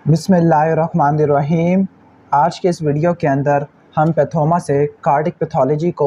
बिस्मिल्लाहिर्रहमानिर्रहीम। आज के इस वीडियो के अंदर हम पैथोमा से कार्डिक पैथोलॉजी को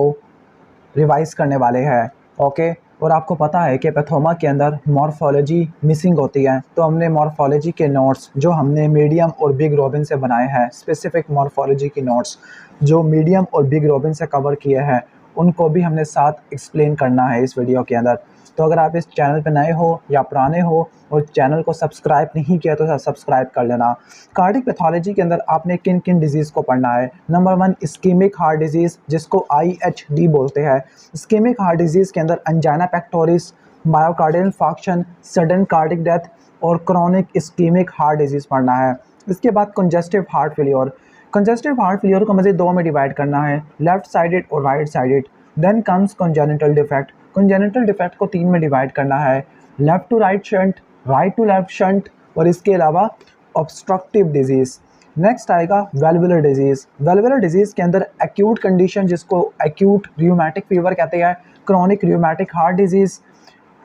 रिवाइज़ करने वाले हैं। ओके, और आपको पता है कि पैथोमा के अंदर मॉर्फोलॉजी मिसिंग होती है, तो हमने मॉर्फोलॉजी के नोट्स जो हमने मीडियम और बिग रोबिन से बनाए हैं, स्पेसिफिक मॉर्फोलॉजी की नोट्स जो मीडियम और बिग रोबिन से कवर किए हैं, उनको भी हमने साथ एक्सप्लेन करना है इस वीडियो के अंदर। तो अगर आप इस चैनल पर नए हो या पुराने हो और चैनल को सब्सक्राइब नहीं किया तो सब्सक्राइब कर लेना। कार्डिक पैथोलॉजी के अंदर आपने किन किन डिजीज़ को पढ़ना है। नंबर 1 इस्कीमिक हार्ट डिजीज़, जिसको IHD बोलते हैं। इस्कीमिक हार्ट डिजीज़ के अंदर angina pectoris, myocardial infarction, sudden cardiac death और क्रोनिक इस्कीमिक हार्ट डिजीज़ पढ़ना है। इसके बाद congestive heart failure. Congestive heart failure को मुझे दो में डिवाइड करना है, लेफ्ट साइडेड और right sided. Then comes congenital defect. Congenital defect को 3 में डिवाइड करना है, left to right shunt, right to left shunt और इसके अलावा ऑब्स्ट्रक्टिव डिजीज़। नेक्स्ट आएगा वेल्वुलर डिजीज़। वेल्वुलर डिजीज़ के अंदर एक्यूट कंडीशन जिसको एक्यूट रियूमेटिक फीवर कहते हैं, chronic rheumatic heart disease,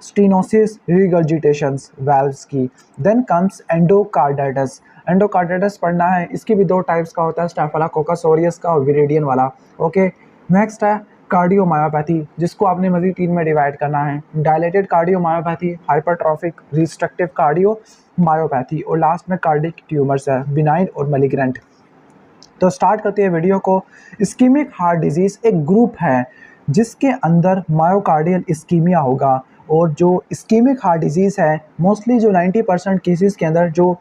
stenosis, regurgitations valves की। Then comes endocarditis. एंडोकार्डाइटिस पढ़ना है, इसकी भी दो टाइप्स का होता है, स्टेफिलोकोकस ऑरियस का और विरिडियन वाला। ओके, नेक्स्ट है कार्डियोमायोपैथी, जिसको आपने मज़ीद 3 में डिवाइड करना है, dilated cardiomyopathy, hypertrophic restrictive cardiomyopathy और लास्ट में कार्डिक ट्यूमर्स है, बिनाइन और मैलिग्नेंट। तो स्टार्ट करते हैं वीडियो को। इस्कीमिक हार्ट डिजीज़ एक ग्रुप है जिसके अंदर मायोकार्डियल इस्कीमिया होगा, और जो इस्कीमिक हार्ट डिजीज़ है मोस्टली जो 90% केसेस के अंदर जो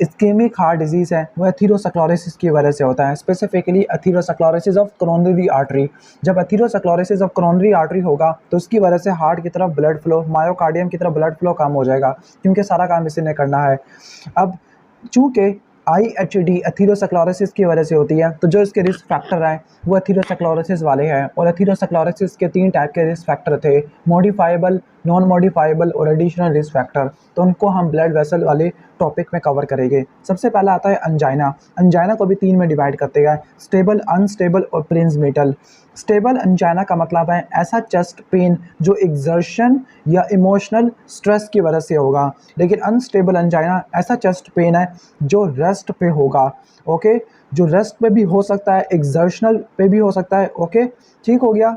इस्केमिक हार्ट डिजीज़ है वो एथेरोस्क्लेरोसिस की वजह से होता है, specifically atherosclerosis of coronary artery. जब एथेरोस्क्लेरोसिस ऑफ कोरोनरी आर्टरी होगा तो उसकी वजह से हार्ट की तरफ ब्लड फ्लो, मायोकार्डियम की तरफ ब्लड फ्लो कम हो जाएगा, क्योंकि सारा काम इसी ने करना है। अब चूँकि IHD एथेरोस्क्लेरोसिस की वजह से होती है, तो जो इसके रिस्क फैक्टर हैं वो एथेरोस्क्लेरोसिस वाले हैं, और एथेरोस्क्लेरोसिस के 3 टाइप के रिस्क फैक्टर थे, मॉडिफाइबल, नॉन मॉडिफाइबल और एडिशनल रिस्क फैक्टर। तो उनको हम ब्लड वेसल वाले टॉपिक में कवर करेंगे। सबसे पहला आता है अंजाइना। अंजाइना को भी 3 में डिवाइड करते हैं, स्टेबल, अनस्टेबल और प्रिंसमेटल। स्टेबल अंजाइना का मतलब है ऐसा चेस्ट पेन जो एक्सर्शन या इमोशनल स्ट्रेस की वजह से होगा, लेकिन अनस्टेबल अंजाइना ऐसा चेस्ट पेन है जो रेस्ट पे होगा। ओके, जो रेस्ट पे भी हो सकता है, एक्सर्शनल पे भी हो सकता है। ओके, ठीक हो गया,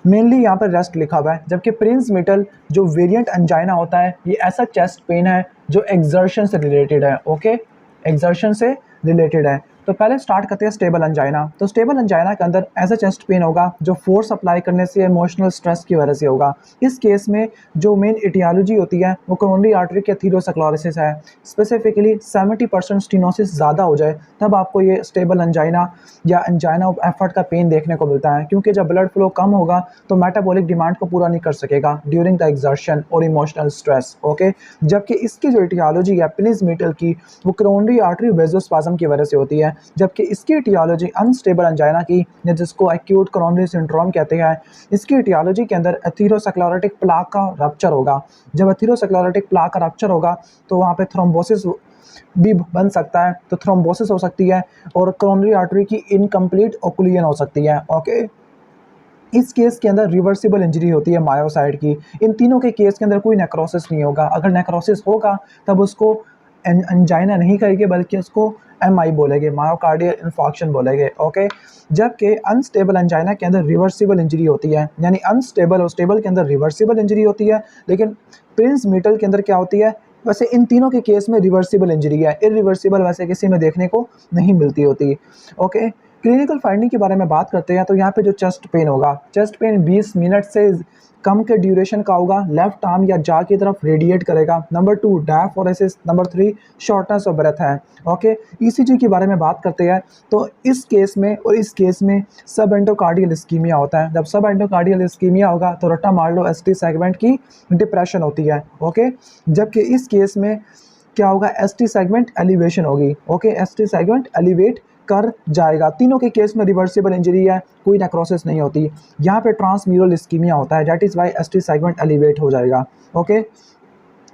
मेनली यहाँ पर रेस्ट लिखा हुआ है। जबकि प्रिंसमेटल जो वेरिएंट अंजाइना होता है, ये ऐसा चेस्ट पेन है जो एक्सर्शन से रिलेटेड है। ओके, एक्सर्शन से रिलेटेड है। तो पहले स्टार्ट करते हैं स्टेबल अंजाइना। तो स्टेबल अंजाइना के अंदर ऐसा चेस्ट पेन होगा जो फोर्स अप्लाई करने से, इमोशनल स्ट्रेस की वजह से होगा। इस केस में जो मेन एटियोलॉजी होती है वो कोरोनरी आर्टरी के एथेरोस्क्लेरोसिस है। स्पेसिफिकली 70% स्टीनोसिस ज़्यादा हो जाए तब आपको ये स्टेबल अंजाइना या अंजाइना ऑफ एफर्ट का पेन देखने को मिलता है, क्योंकि जब ब्लड फ्लो कम होगा तो मेटाबॉलिक डिमांड को पूरा नहीं कर सकेगा ड्यूरिंग द एक्सर्शन और इमोशनल स्ट्रेस। ओके, जबकि इसकी जो एटियोलॉजी है प्रिंसमेटल की, वो कोरोनरी आर्टरी वेज़ोस्पाज़म की वजह से होती है, जबकि इसकी एटियोलॉजी अनस्टेबल अंजाइना की, जिसको एक्यूट कोरोनरी सिंड्रोम कहते हैं, इसकी एटियोलॉजी के अंदर एथेरोस्क्लेरोटिक प्लाक का रप्चर होगा। जब एथेरोस्क्लेरोटिक प्लाक का रप्चर होगा तो वहाँ पे थ्रोम्बोसिस भी बन सकता है, तो थ्रोम्बोसिस हो सकती है और कोरोनरी आर्टरी की इनकम्प्लीट ओक्लूजन हो सकती है। ओके, इस केस के अंदर रिवर्सिबल इंजरी होती है मायोसाइड की। इन तीनों के केस के अंदर कोई नेक्रोसिस नहीं होगा। अगर नेक्रोसिस होगा तब उसको एंजाइना नहीं कहेंगे, बल्कि उसको MI बोलेंगे, मायोकार्डियल इंफार्क्शन बोलेंगे। ओके, जबकि अनस्टेबल एंजाइना के अंदर रिवर्सिबल इंजरी होती है, यानी अनस्टेबल और स्टेबल के अंदर रिवर्सिबल इंजरी होती है, लेकिन प्रिंसमेटल के अंदर क्या होती है, वैसे इन तीनों के केस में रिवर्सिबल इंजरी है, इरिवर्सिबल वैसे किसी में देखने को नहीं मिलती होती। ओके, क्लिनिकल फाइंडिंग के बारे में बात करते हैं। तो यहाँ पे जो चेस्ट पेन होगा, चेस्ट पेन 20 मिनट से कम के ड्यूरेशन का होगा, लेफ्ट आर्म या जा की तरफ रेडिएट करेगा। Number 2 diaphoresis, number 3 shortness of breath है। ओके, ECG के बारे में बात करते हैं। तो इस केस में और इस केस में सब एंडोकार्डियल इस्कीमिया होता है। जब सब एंडोकार्डियल इस्कीमिया होगा तो रट्टा मार लो ST सेगमेंट की डिप्रेशन होती है। ओके, जबकि इस केस में क्या होगा, ST सेगमेंट एलिवेशन होगी। ओके, ST सेगमेंट एलिवेट कर जाएगा। तीनों के केस में रिवर्सिबल इंजरी है, कोई नेक्रोसिस नहीं होती। यहाँ पे ट्रांसम्यूरल इस्कीमिया होता है, that is why ST segment elevate हो जाएगा। ओके,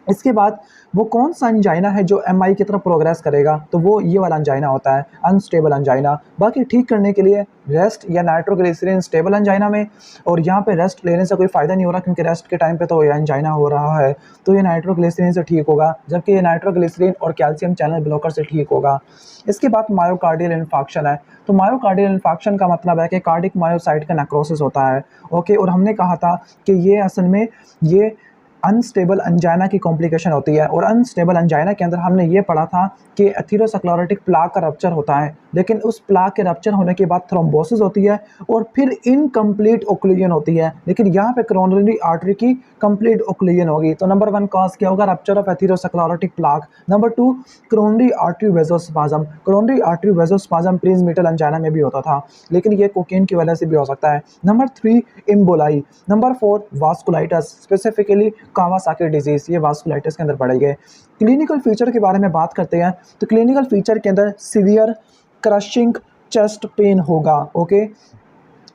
इसके बाद वो कौन सा अंजाइना है जो एमआई की तरफ प्रोग्रेस करेगा, तो वो ये वाला अंजाइना होता है, अनस्टेबल अंजाइना। बाकी ठीक करने के लिए रेस्ट या नाइट्रोग्लिसरीन स्टेबल अंजाइना में, और यहाँ पे रेस्ट लेने से कोई फ़ायदा नहीं हो रहा क्योंकि रेस्ट के टाइम पे तो ये अंजाइना हो रहा है, तो ये नाइट्रोग्लिसरीन से ठीक होगा, जबकि ये नाइट्रोग्लिसरीन और कैल्शियम चैनल ब्लॉकर से ठीक होगा। इसके बाद मायोकार्डियल इन्फाक्शन है। तो मायोकार्डियल इन्फाक्शन का मतलब है कि कार्डिक मायोसाइट का नेक्रोसिस होता है। ओके, और हमने कहा था कि ये असल में ये अनस्टेबल अंजाइना की कॉम्प्लिकेशन होती है, और अनस्टेबल अंजाइना के अंदर हमने ये पढ़ा था कि एथेरोस्क्लेरोटिक प्लाक का रप्चर होता है, लेकिन उस प्लाक के रप्चर होने के बाद थ्रोम्बोसिस होती है और फिर इनकम्प्लीट ओक्लूजन होती है, लेकिन यहाँ पे कोरोनरी आर्टरी की कंप्लीट ओक्लूजन होगी। तो नंबर 1 कॉज क्या होगा? Rupture of atherosclerotic plaque. Number 2 coronary artery vasospasm. Coronary artery vasospasm Prinzmetal angina में भी होता था, लेकिन ये कोकेन की वजह से भी हो सकता है। Number 3 emboli. Number 4 vasculitis, specifically Kawasaki disease, ये वास्कुलाइटिस के अंदर पड़े गए। क्लिनिकल फीचर के बारे में बात करते हैं, तो क्लिनिकल फीचर के अंदर सीवियर क्रशिंग चेस्ट पेन होगा। Okay,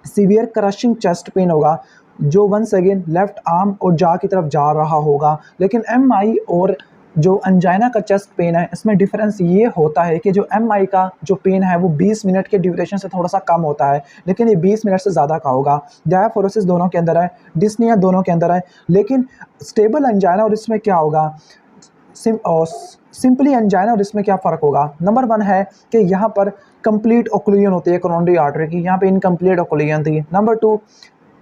severe crushing chest pain होगा जो वंस अगेन लेफ्ट आर्म और जा की तरफ जा रहा होगा। लेकिन एमआई और जो अंजाइना का चेस्ट पेन है, इसमें डिफरेंस ये होता है कि जो एमआई का जो पेन है वो 20 मिनट के ड्यूरेशन से थोड़ा सा कम होता है, लेकिन ये 20 मिनट से ज़्यादा का होगा। डायफोरोसिस दोनों के अंदर है, डिस्निया दोनों के अंदर है, लेकिन स्टेबल अंजाइना और इसमें क्या होगा, सिंपली अंजाइना और इसमें क्या फ़र्क होगा? नंबर 1 है कि यहाँ पर कंप्लीट ओक्लूजन होती है कोरोनरी आर्टरी की, यहाँ पे इनकम्प्लीट ओक्लूजन थी। नंबर 2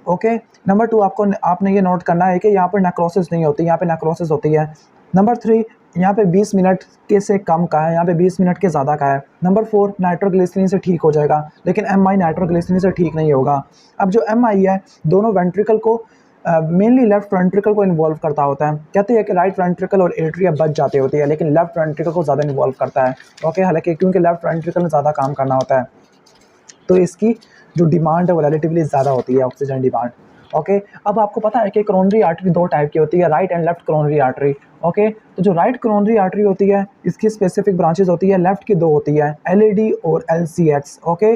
ओके, नंबर 2 आपने ये नोट करना है कि यहाँ पर नेक्रोसिस नहीं होती, यहाँ पे नेक्रोसिस होती है। नंबर 3 यहाँ पे 20 मिनट के से कम का है, यहाँ पे 20 मिनट के ज़्यादा का है। नंबर 4 नाइट्रोग्लिसरीन से ठीक हो जाएगा, लेकिन एमआई नाइट्रोग्लिसरीन से ठीक नहीं होगा। अब जो एमआई है दोनों वेंट्रिकल को मेनली लेफ्ट वेंट्रिकल को इन्वॉल्व करता होता है। कहते हैं कि राइट वेंट्रिकल और एट्रिया बच जाती होती है, लेकिन लेफ्ट वेंट्रिकल को ज़्यादा इन्वॉल्व करता है। ओके, हालांकि क्योंकि लेफ्ट वेंट्रिकल में ज़्यादा काम करना होता है, तो इसकी जो डिमांड है वो रिलेटिवली ज़्यादा होती है, ऑक्सीजन डिमांड। ओके, अब आपको पता है कि कोरोनरी आर्टरी 2 टाइप की होती है, right and left coronary artery. Okay, तो जो राइट कोरोनरी आर्टरी होती है इसकी स्पेसिफिक ब्रांचेज होती है, लेफ्ट की 2 होती है, एलएडी और एलसीएक्स। ओके,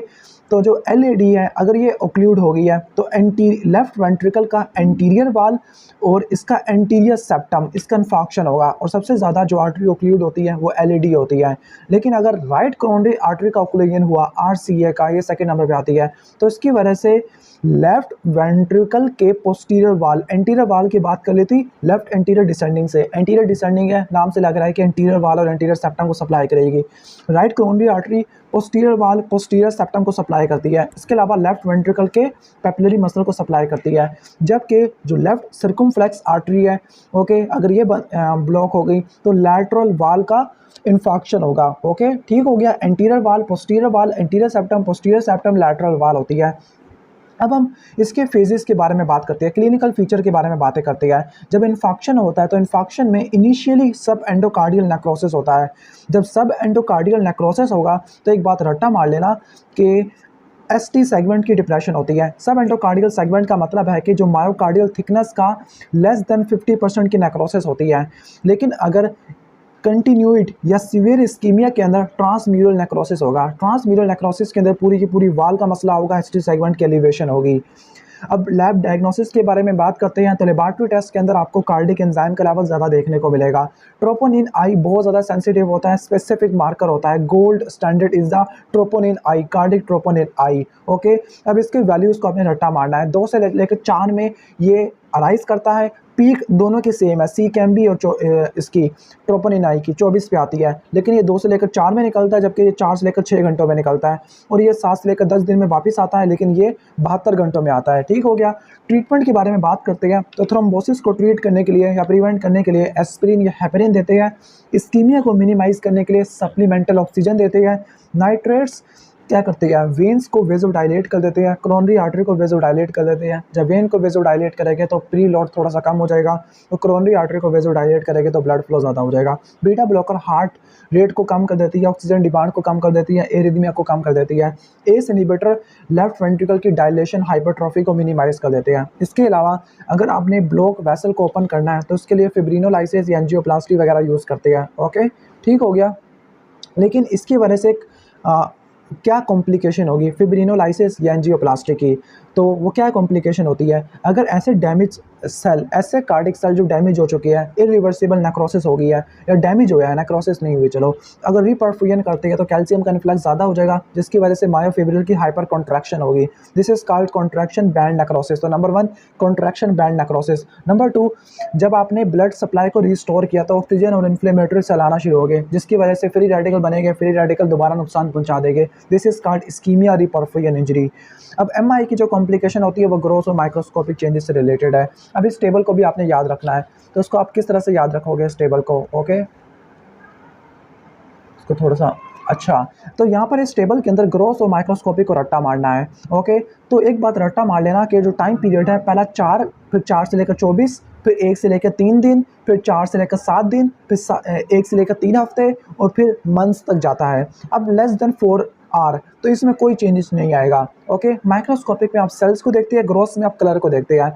तो जो एलएडी है अगर ये ओक्लूड हो गई है तो लेफ्ट वेंट्रिकल का एंटीरियर वाल और इसका एंटीरियर सेप्टम, इसका इन्फाक्शन होगा, और सबसे ज़्यादा जो आर्टरी ओक्लूड होती है वो एलएडी होती है। लेकिन अगर राइट कोरोनरी आर्टरी का ओक्लूजन हुआ आरसीए का, ये सेकंड नंबर पे आती है, तो इसकी वजह से लेफ्ट वेंट्रिकल के पोस्टीरियर वाल, एंटीरियर वाल की बात कर लेती लेफ्ट एंटीरियर डिसेंडिंग से, एंटीरियर डिसेंडिंग है, नाम से लग रहा है कि एंटीरियर वाल और एंटीरियर सेप्टम को सप्लाई करेगी। राइट कोरोनरी आर्टरी पोस्टीरियर वाल पोस्टीरियर सेप्टम को सप्लाई करती है, इसके अलावा लेफ्ट वेंट्रिकल के पेपिलरी मसल को सप्लाई करती है। जबकि जो लेफ्ट सर्कमफ्लेक्स आर्टरी है, ओके, अगर ये ब्लॉक हो गई तो लैटरल वाल का इन्फाक्शन होगा। ओके, ठीक हो गया, एंटीरियर वाल पोस्टीरियर वाल, anterior septum posterior septum, lateral वाल होती है। अब हम इसके फेजेस के बारे में बात करते हैं, क्लिनिकल फीचर के बारे में बातें करते हैं। जब इन्फाक्शन होता है तो इन्फाक्शन में इनिशियली सब एंडोकार्डियल नेक्रोसिस होता है। जब सब एंडोकार्डियल नेक्रोसिस होगा तो एक बात रट्टा मार लेना कि एसटी सेगमेंट की डिप्रेशन होती है। सब एंडोकार्डियल सेगमेंट का मतलब है कि जो मायोकार्डियल थिकनेस का लेस देन 50% की नेक्रोसिस होती है। लेकिन अगर कंटिन्यूड या सीवियर इस्कीमिया के अंदर ट्रांसम्यूरल नेक्रोसिस होगा। ट्रांसम्यूरल नेक्रोसिस के अंदर पूरी की पूरी वाल का मसला होगा, एसटी सेगमेंट की एलिवेशन होगी। अब लैब डायग्नोसिस के बारे में बात करते हैं तो लेबोरेटरी टेस्ट के अंदर आपको कार्डिक एंजाइम का लेवल ज़्यादा देखने को मिलेगा। ट्रोपोनिन आई बहुत ज़्यादा सेंसिटिव होता है, स्पेसिफिक मार्कर होता है, gold standard is the troponin I, cardiac troponin I. Okay, अब इसके वैल्यूज़ को आपने रट्टा मारना है, 2 से लेकर 4 में ये अराइज करता है। पीक दोनों की सेम है, सी कैम बी और इसकी ट्रोपोनिन आई की 24 पे आती है, लेकिन ये 2 से लेकर 4 में निकलता है, जबकि ये 4 से लेकर 6 घंटों में निकलता है, और ये 7 से लेकर 10 दिन में वापस आता है, लेकिन ये 72 घंटों में आता है। ठीक हो गया। ट्रीटमेंट के बारे में बात करते हैं तो थ्रोम्बोसिस को ट्रीट करने के लिए या प्रिवेंट करने के लिए एस्पिरिन या हेपेरिन देते हैं। इस्कीमिया को मिनिमाइज करने के लिए सप्लीमेंटल ऑक्सीजन देते हैं। नाइट्रेट्स क्या करते हैं, वेन्स को वेजोडाइलेट कर देते हैं, कोरोनरी आर्टरी को वेजोडाइलेट कर देते हैं। जब वेन को वेजोडाइलेट करेंगे तो प्री लोड थोड़ा सा कम हो जाएगा, तो कोरोनरी आर्टरी को वेजोडाइलेट करेंगे तो ब्लड फ्लो ज़्यादा हो जाएगा। बीटा ब्लॉकर हार्ट रेट को कम कर देती है, ऑक्सीजन डिमांड को कम कर देती है, एरिथमिया को कम कर देती है। एस इनहिबिटर लेफ्ट वेंट्रिकल की डायलेशन हाइपरट्रॉफी को मिनिमाइज कर देते हैं। इसके अलावा अगर आपने ब्लॉक वेसल को ओपन करना है तो उसके लिए फिब्रिनोलाइसिस या एंजियोप्लास्टी वगैरह यूज़ करते हैं। ओके, ठीक हो गया। लेकिन इसकी वजह से क्या कॉम्प्लिकेशन होगी फिब्रिनोलाइसिस या एंजियोप्लास्टी की, तो वो क्या कॉम्प्लिकेशन होती है, अगर ऐसे डैमेज सेल, ऐसे कार्डिक सेल जो डैमेज हो चुकी है, इरिवर्सिबल नेक्रोसिस हो गई है या डैमेज हो गया है, नेक्रोसिस नहीं हुई चलो, अगर रीपरफ्यूजन करते हैं तो कैल्शियम का इन्फ्लक्स ज़्यादा हो जाएगा, जिसकी वजह से मायोफिब्रिल की हाइपर कॉन्ट्रैक्शन होगी। This is called contraction band necrosis. तो number 1 contraction band necrosis. Number 2, जब आपने ब्लड सप्लाई को रिस्टोर किया तो ऑक्सीजन और इन्फ्लेमेटरी सेल आना शुरू हो गए, जिसकी वजह से फ्री रेडिकल बनेंगे, फ्री रेडिकल दोबारा नुकसान पहुंचा देंगे। This is called ischaemia reperfusion injury. अब एमआई की जो कॉम्प्लिकेशन होती है वो ग्रोथ और माइक्रोस्कोपिक चेंजेस से रिलेटेड है। अब इस टेबल को भी आपने याद रखना है, तो उसको आप किस तरह से याद रखोगे इस टेबल को, ओके। इसको थोड़ा सा अच्छा, तो यहाँ पर इस टेबल के अंदर ग्रोथ और माइक्रोस्कोपिक को रट्टा मारना है, ओके। तो एक बात रट्टा मार लेना कि जो टाइम पीरियड है, पहला 4, फिर 4 से लेकर 24, फिर 1 से लेकर 3 दिन, फिर 4 से लेकर 7 दिन, फिर 1 से लेकर 3 हफ्ते और फिर मंथ्स तक जाता है। अब लेस देन 4 आर, तो इसमें कोई चेंजेस नहीं आएगा, ओके। माइक्रोस्कोपिक में आप सेल्स को देखते हैं, ग्रोथ में आप कलर को देखते हैं।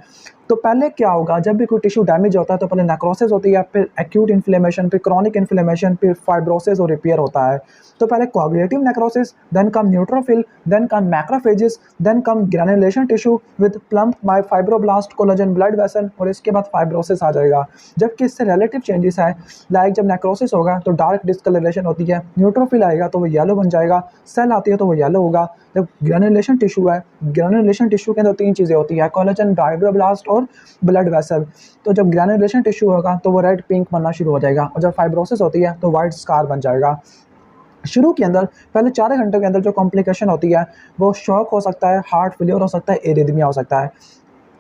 तो पहले क्या होगा, जब भी कोई टिश्यू डैमेज होता है तो पहले नेक्रोसिस होती है, फिर एक्यूट इन्फ्लेमेशन, फिर क्रॉनिक इन्फ्लेमेशन, फिर फाइब्रोसिस और रिपेयर होता है। तो पहले coagulative necrosis, then come neutrophil, then come macrophages, then come granulation tissue with plump myofibroblast collagen blood vessel, और इसके बाद फाइब्रोसिस आ जाएगा। जबकि इससे रिलेटिव चेंजेस है, लाइक जब नेक्रोसिस होगा तो डार्क डिस्कलरेशन होती है, न्यूट्रोफिल आएगा तो वो येलो बन जाएगा, सेल आती है तो वो येलो होगा। जब ग्रैनुलेशन टिश्यू है, ग्रैनुलेशन टिश्यू के अंदर 3 चीज़ें होती है, कोलेजन, फाइब्रोब्लास्ट और ब्लड वेसल। तो जब ग्रैनुलेशन टिश्यू होगा तो वो रेड पिंक बनना शुरू हो जाएगा, और जब फाइब्रोसिस होती है तो वाइट स्कार बन जाएगा। शुरू के अंदर पहले 4 घंटे के अंदर जो कॉम्प्लिकेशन होती है वो शॉक हो सकता है, हार्ट फेलियर हो सकता है, एरिथमिया हो सकता है,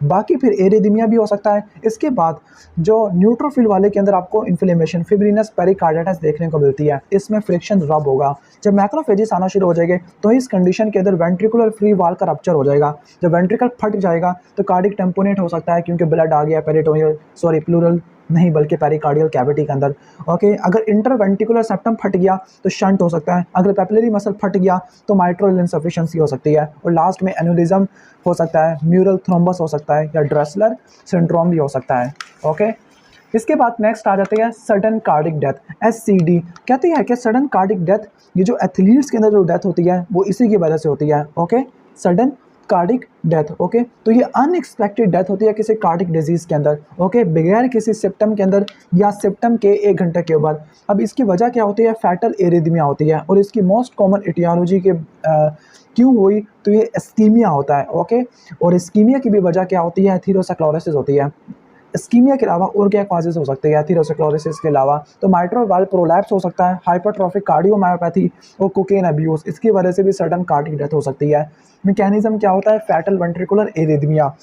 बाकी फिर एरिथमिया भी हो सकता है। इसके बाद जो न्यूट्रोफिल वाले के अंदर आपको इन्फ्लेमेशन, फिब्रिनस पेरिकार्डिटिस देखने को मिलती है, इसमें फ्रिक्शन रब होगा। जब मैक्रोफेजेस आना शुरू हो जाएंगे तो इस कंडीशन के अंदर वेंट्रिकुलर फ्री वाल का रप्चर हो जाएगा। जब वेंट्रिकल फट जाएगा तो कार्डिक टेम्पोनेट हो सकता है, क्योंकि ब्लड आ गया पेरिटोनियल, सॉरी प्लूरल नहीं बल्कि पेरिकार्डियल कैविटी के अंदर, ओके। अगर इंटरवेंट्रिकुलर सेप्टम फट गया तो शंट हो सकता है, अगर पेपिलरी मसल फट गया तो माइट्रल इनसफिशिएंसी हो सकती है, और लास्ट में एन्यूरिज्म हो सकता है, म्यूरल थ्रोम्बस हो सकता है, या ड्रेसलर सिंड्रोम भी हो सकता है, ओके। इसके बाद नेक्स्ट आ जाते हैं सडन कार्डिक डेथ, SCD। कहते हैं कि सडन कार्डिक डेथ, ये जो एथलीट्स के अंदर जो डेथ होती है वो इसी की वजह से होती है, okay. Sudden cardiac death, okay. तो ये अनएक्सपेक्टेड डेथ होती है किसी कार्डिक डिजीज के अंदर, ओके, बगैर किसी सिम्टम के अंदर या सिम्टम के 1 घंटे के ऊपर। अब इसकी वजह क्या होती है, फैटल एरिथमिया होती है, और इसकी मोस्ट कॉमन इटियोलॉजी के क्यों हुई, तो ये इस्कीमिया होता है, ओके। और इस्कीमिया की भी वजह क्या होती है, एथेरोस्क्लेरोसिस होती है। इस्कीमिया के अलावा और क्या कॉजेज हो सकते हैं एथेरोस्क्लेरोसिस के अलावा, तो माइट्रल वाल्व प्रोलैप्स हो सकता है, हाइपरट्रॉफिक कार्डियोमायोपैथी और कोकेन अब्यूज, इसकी वजह से भी सडन कार्डिक डेथ हो सकती है। मैकेनिज्म क्या होता है, फैटल वेंट्रिकुलर एरिथमिया।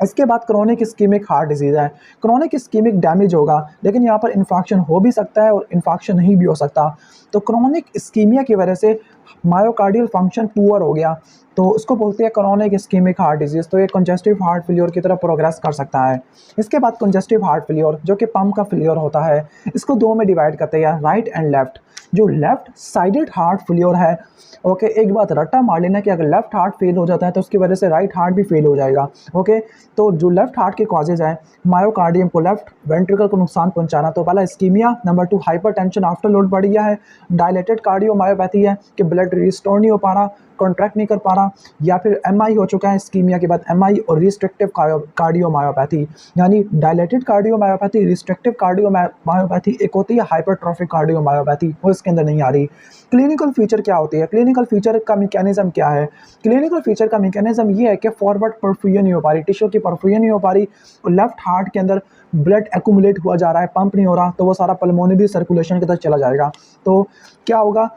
इसके बाद क्रोनिक इस्कीमिक हार्ट डिजीज़ है। क्रोनिक इस्कीमिक डैमेज होगा, लेकिन यहाँ पर इन्फेक्शन हो भी सकता है और इन्फेक्शन नहीं भी हो सकता। तो क्रोनिक इस्कीमिया की वजह से मायोकार्डियल फंक्शन पुअर हो गया, तो उसको बोलते हैं क्रोनिक इस्कीमिक हार्ट डिजीज़। तो ये कंजेस्टिव हार्ट फेलियर की तरफ प्रोग्रेस कर सकता है। इसके बाद कंजेस्टिव हार्ट फेलियर, जो कि पंप का फेलियर होता है, इसको 2 में डिवाइड करते हैं, राइट एंड लेफ्ट। जो लेफ्ट साइडेड हार्ट फेलियर है, ओके, एक बात रट्टा मार लेना कि अगर लेफ्ट हार्ट फेल हो जाता है तो उसकी वजह से राइट हार्ट भी फेल हो जाएगा, ओके। तो जो लेफ्ट हार्ट के कॉजेज हैं, मायोकार्डियम को, लेफ्ट वेंट्रिकल को नुकसान पहुंचाना, तो पहला ischaemia, number 2 hypertension afterload बढ़ गया है, डायलेटेड कार्डियोमायोपैथी है कि ब्लड रिस्टोर नहीं हो पा रहा, कॉन्ट्रैक्ट नहीं कर पा रहा, या फिर एमआई हो चुका है इस्कीमिया के बाद, एमआई और रिस्ट्रिक्टिव कार्डियोमायोपैथी, यानी डायलेटेड कार्डियोमायोपैथी, रिस्ट्रिक्टिव कार्डियोमायोपैथी एक होती है, हाइपरट्रॉफिक कार्डियोमायोपैथी वो इसके अंदर नहीं आ रही। क्लिनिकल फीचर क्या होती है, क्लिनिकल फीचर का मैकेनिज्म क्या है, क्लिनिकल फीचर का मैकेनिज्म ये है कि फॉरवर्ड परफ्यूजन नहीं हो पा रही, टिश्यू की परफ्यूजन नहीं हो पा रही, और लेफ्ट हार्ट के अंदर ब्लड एक्यूमुलेट हुआ जा रहा है, पंप नहीं हो रहा, तो वो सारा पल्मोनरी सर्कुलेशन की तरफ चला जाएगा। तो क्या होगा,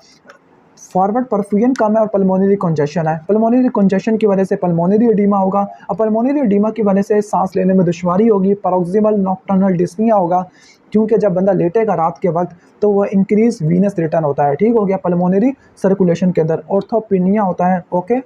फॉरवर्ड परफ्यूजन कम है और पल्मोनरी कंजेशन है। पल्मोनरी कंजेशन की वजह से पल्मोनरी एडीमा होगा, और पल्मोनरी एडीमा की वजह से सांस लेने में दुश्वारी होगी, पैरोक्सिमल नॉक्टर्नल डिस्निया होगा, क्योंकि जब बंदा लेटेगा रात के वक्त तो वह इंक्रीज वीनस रिटर्न होता है, ठीक हो गया, पल्मोनरी सर्कुलेशन के अंदर। ऑर्थोपिनिया होता है, ओके,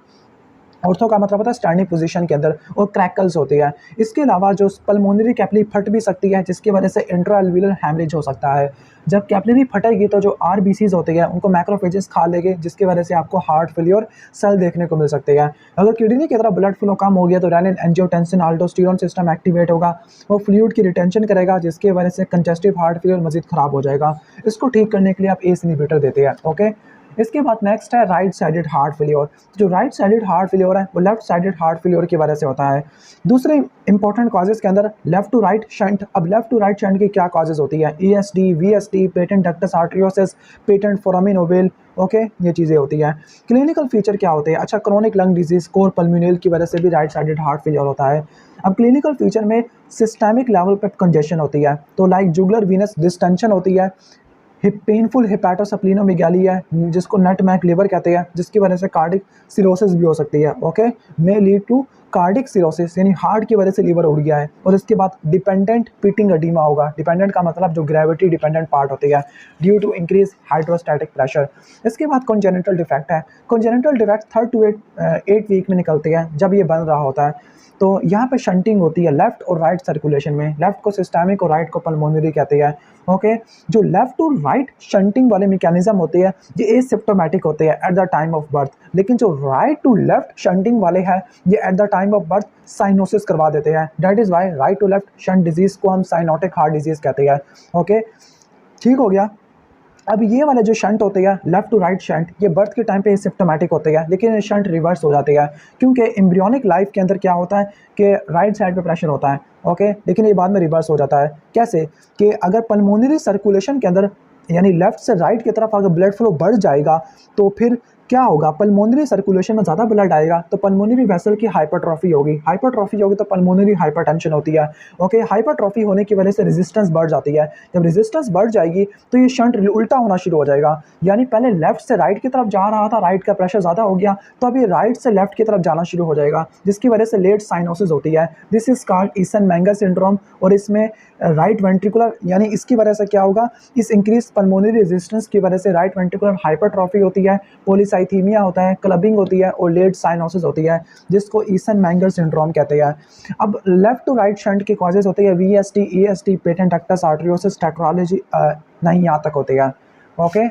ऑर्थो का मतलब होता है स्टैंडिंग पोजीशन के अंदर, और क्रैकल्स होती है। इसके अलावा जो पल्मोनरी कैपिलरी फट भी सकती है, जिसकी वजह से इंट्राएल्वियुलर हैमरेज हो सकता है। जब कैपिलरी फटेगी तो जो आरबीसीज होते हैं उनको मैक्रोफेजेस खा लेंगे, जिसकी वजह से आपको हार्ट फेलियर सेल देखने को मिल सकते हैं। अगर किडनी की तरफ ब्लड फ्लो कम हो गया तो रेनिन एंजियोटेंसिन अल्डोस्टेरोन सिस्टम एक्टिवेट होगा, वो फ्लूइड की रिटेंशन करेगा, जिसकी वजह से कंजेस्टिव हार्ट फेलियर मजीद खराब हो जाएगा। इसको ठीक करने के लिए आप एस इनहिबिटर देते हैं, ओके। इसके बाद नेक्स्ट है राइट साइडेड हार्ट फेलियर। जो राइट साइडेड हार्ट फेलियर है वो लेफ्ट साइडेड हार्ट फेलियर की वजह से होता है। दूसरे इंपॉर्टेंट कॉजेज के अंदर लेफ्ट टू राइट शंट। अब लेफ्ट टू राइट शंट की क्या कॉजेज होती है? ESD, VSD, patent ductus आर्टरियोसिस, patent foramen oval, okay, ये चीज़ें होती हैं। क्लिनिकल फीचर क्या होते हैं? अच्छा, क्रोनिक लंग डिजीज कोर पल्मोनल की वजह से भी राइट साइडेड हार्ट फेलियर होता है। अब क्लिनिकल फीचर में सिस्टेमिक लेवल पे कंजेशन होती है, तो लाइक जुगुलर वीनस डिस्टेंशन होती है, पेनफुल हेपेटोस्प्लीनोमेगाली है जिसको नट मैक लिवर कहते हैं, जिसकी वजह से कार्डिक सिरोसिस भी हो सकती है, okay, may lead to cardiac cirrhosis, यानी हार्ट की वजह से लीवर उड़ गया है। और इसके बाद डिपेंडेंट पिटिंग एडीमा होगा। डिपेंडेंट का मतलब जो ग्रेविटी डिपेंडेंट पार्ट होती है, due to increase hydrostatic pressure. इसके बाद कॉन्जेनिटल डिफेक्ट है। कॉन्जेनिटल डिफेक्ट 3 to 8 वीक में निकलते हैं जब ये बन रहा होता है। तो यहाँ पे शंटिंग होती है लेफ्ट और राइट सर्कुलेशन में। लेफ्ट को सिस्टेमिक और राइट को पल्मोनरी कहते हैं, ओके। जो लेफ्ट टू राइट शंटिंग वाले मैकेनिज्म होते हैं ये एसिम्प्टोमेटिक होते हैं at the time of birth, लेकिन जो राइट टू लेफ्ट शंटिंग वाले हैं ये at the time of birth cyanosis करवा देते हैं। That is why right to left shunt disease को हम साइनोटिक हार्ट डिजीज कहते हैं, ओके। ठीक हो गया। अब ये वाले जो शंट होते हैं लेफ्ट टू राइट शंट, ये बर्थ के टाइम पे सिम्प्टोमेटिक होते हैं, लेकिन ये शंट रिवर्स हो जाती है क्योंकि एम्ब्रियोनिक लाइफ के अंदर क्या होता है कि राइट साइड पे प्रेशर होता है, ओके, लेकिन ये बाद में रिवर्स हो जाता है। कैसे? कि अगर पल्मोनरी सर्कुलेशन के अंदर यानी लेफ्ट से राइट की तरफ अगर ब्लड फ्लो बढ़ जाएगा तो फिर क्या होगा? पल्मोनरी सर्कुलेशन में ज़्यादा ब्लड आएगा तो पल्मोनरी वेसल की हाइपरट्रॉफी होगी। हाइपरट्रॉफी होगी तो पल्मोनरी हाइपरटेंशन होती है, ओके। हाइपरट्रॉफी होने की वजह से रेजिस्टेंस बढ़ जाती है। जब रेजिस्टेंस बढ़ जाएगी तो ये शंट उल्टा होना शुरू हो जाएगा, यानी पहले लेफ्ट से राइट की तरफ जा रहा था, राइट का प्रेशर ज़्यादा हो गया तो अब ये राइट से लेफ्ट की तरफ जाना शुरू हो जाएगा, जिसकी वजह से लेट साइनोसिस होती है। This is called Eisenmenger syndrome. और इसमें राइट वेंट्रिकुलर यानी इसकी वजह से क्या होगा? इस इंक्रीज पल्मोनरी रेजिस्टेंस की वजह से राइट वेंट्रिकुलर हाइपरट्रॉफी होती है, पोलीसाइथीमिया होता है, क्लबिंग होती है और लेट साइनोसिस होती है, जिसको ईसन-मेंगर सिंड्रोम कहते हैं। अब लेफ्ट टू राइट शंट के कॉजेज होते हैं VSD, ESD, patent ductus आर्टरियोसिस, tetralogy नहीं यहाँ तक होते हैं, ओके।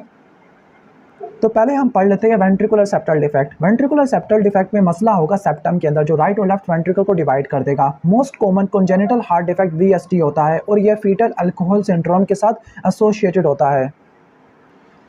तो पहले हम पढ़ लेते हैं ventricular septal defect. Ventricular septal defect में मसला होगा सेप्टम के अंदर जो राइट और लेफ्ट वेंट्रिकल को डिवाइड कर देगा। Most common congenital heart defect VSD होता है और यह फीटल अल्कोहल सिंड्रोम के साथ एसोसिएटेड होता है।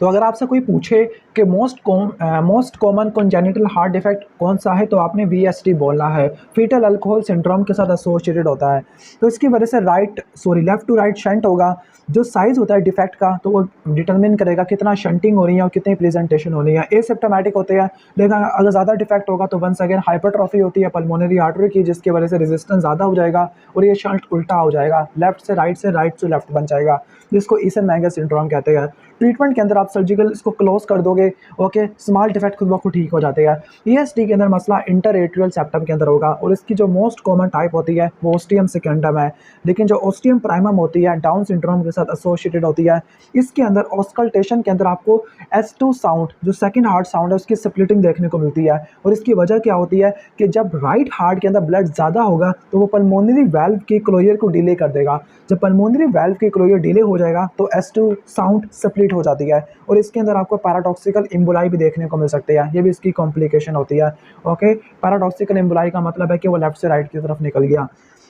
तो अगर आपसे कोई पूछे कि most common congenital heart defect कौन सा है तो आपने VSD बोलना है। फीटल अल्कोहल सिंड्रोम के साथ एसोसिएटेड होता है, तो इसकी वजह से लेफ्ट टू राइट शंट होगा। जो साइज़ होता है डिफेक्ट का तो वो डिटरमिन करेगा कितना शंटिंग हो रही है और कितनी प्रेजेंटेशन हो रही है। एसिम्प्टोमेटिक होते हैं, लेकिन अगर ज़्यादा डिफेक्ट होगा तो वंस अगेन हाइपरट्रॉफी होती है पल्मोनरी आर्टरी की, जिसकी वजह से रेजिस्टेंस ज़्यादा हो जाएगा और ये शंट उल्टा हो जाएगा, लेफ्ट से राइट से लेफ्ट बन जाएगा, जिसको ईसन-मेंगर सिंड्रोम कहते हैं। ट्रीटमेंट के अंदर आप सर्जिकल इसको क्लोज कर दोगे, ओके, स्मॉल डिफेक्ट खुद ब खुद ठीक हो जाते हैं। ESD के अंदर मसला इंटरएट्रियल सेप्टम के अंदर होगा और इसकी जो मोस्ट कॉमन टाइप होती है वो ओस्टियम सेकेंडम है, लेकिन जो ओस्टियम प्राइमम होती है डाउन सिंड्रोम के साथ एसोसिएटेड होती है। इसके अंदर ऑस्कल्टेशन के अंदर आपको S2 साउंड जो सेकंड हार्ट साउंड है उसकी स्प्लिटिंग देखने को मिलती है। और इसकी वजह क्या होती है कि जब राइट हार्ट के अंदर ब्लड ज़्यादा होगा तो वो पल्मोनरी वाल्व की क्लोजर को डिले कर देगा। जब पल्मोनरी वाल्व की क्लोजर डिले हो जाएगा तो S2 साउंड स्प्लिट हो जाती है और इसके अंदर आपको पैराडॉक्सिकल एम्बोलाई भी देखने को मिल सकते हैं। ये भी इसकी कॉम्प्लिकेशन होती है, ओके। पैराडॉक्सिकल एम्बोलाई का मतलब है कि वो लेफ्ट से राइट की तरफ निकल गया।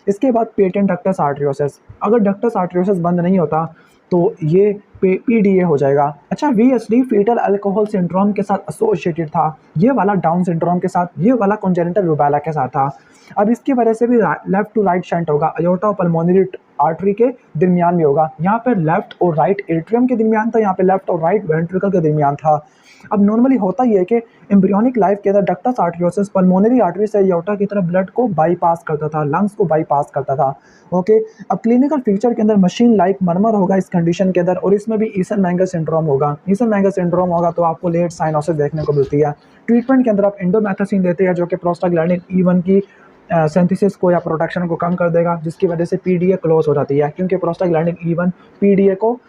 इसके बाद पेटेंट डक्टस आर्टरियोसिस। अगर डक्टस आर्टरियोसिस बंद नहीं होता तो ये PDA हो जाएगा। अच्छा, VSD फीटल अल्कोहल सिंड्रोम के साथ एसोसिएटेड था, ये वाला डाउन सिंड्रोम के साथ, ये वाला कॉन्जेनिटल रूबेला के साथ था। अब इसकी वजह से भी लेफ्ट टू राइट शंट होगा, अयोर्टा और पल्मोनरी आर्टरी के दरमियान में होगा। यहाँ पर लेफ्ट और राइट एट्रियम के दरमियान था, यहाँ पे लेफ्ट और राइट वेंट्रिकल के दरमियान था। अब नॉर्मली होता ही है कि एम्ब्रियोनिक लाइफ के अंदर डक्टस आर्टरियोसिस पल्मोनरी आर्टरी से अयोर्टा की तरफ ब्लड को बाईपास करता था, लंग्स को बाईपास करता था, ओके। अब क्लिनिकल फीचर के अंदर मशीन लाइक मरमर होगा इस कंडीशन के अंदर और इसमें भी ईसन-मेंगर सिंड्रोम होगा। ईसन-मेंगर सिंड्रोम होगा तो आपको लेट साइनोसिस देखने को मिलती है। ट्रीटमेंट के अंदर आप इंडोमेथासिन देते हैं जो कि प्रोस्टाग्लैंडिन E1 की सिंथेसिस को या प्रोडक्शन को कम कर देगा, जिसकी वजह से PDA क्लोज हो जाती है क्योंकि प्रोस्टाग्लैंडिन E1 PDA को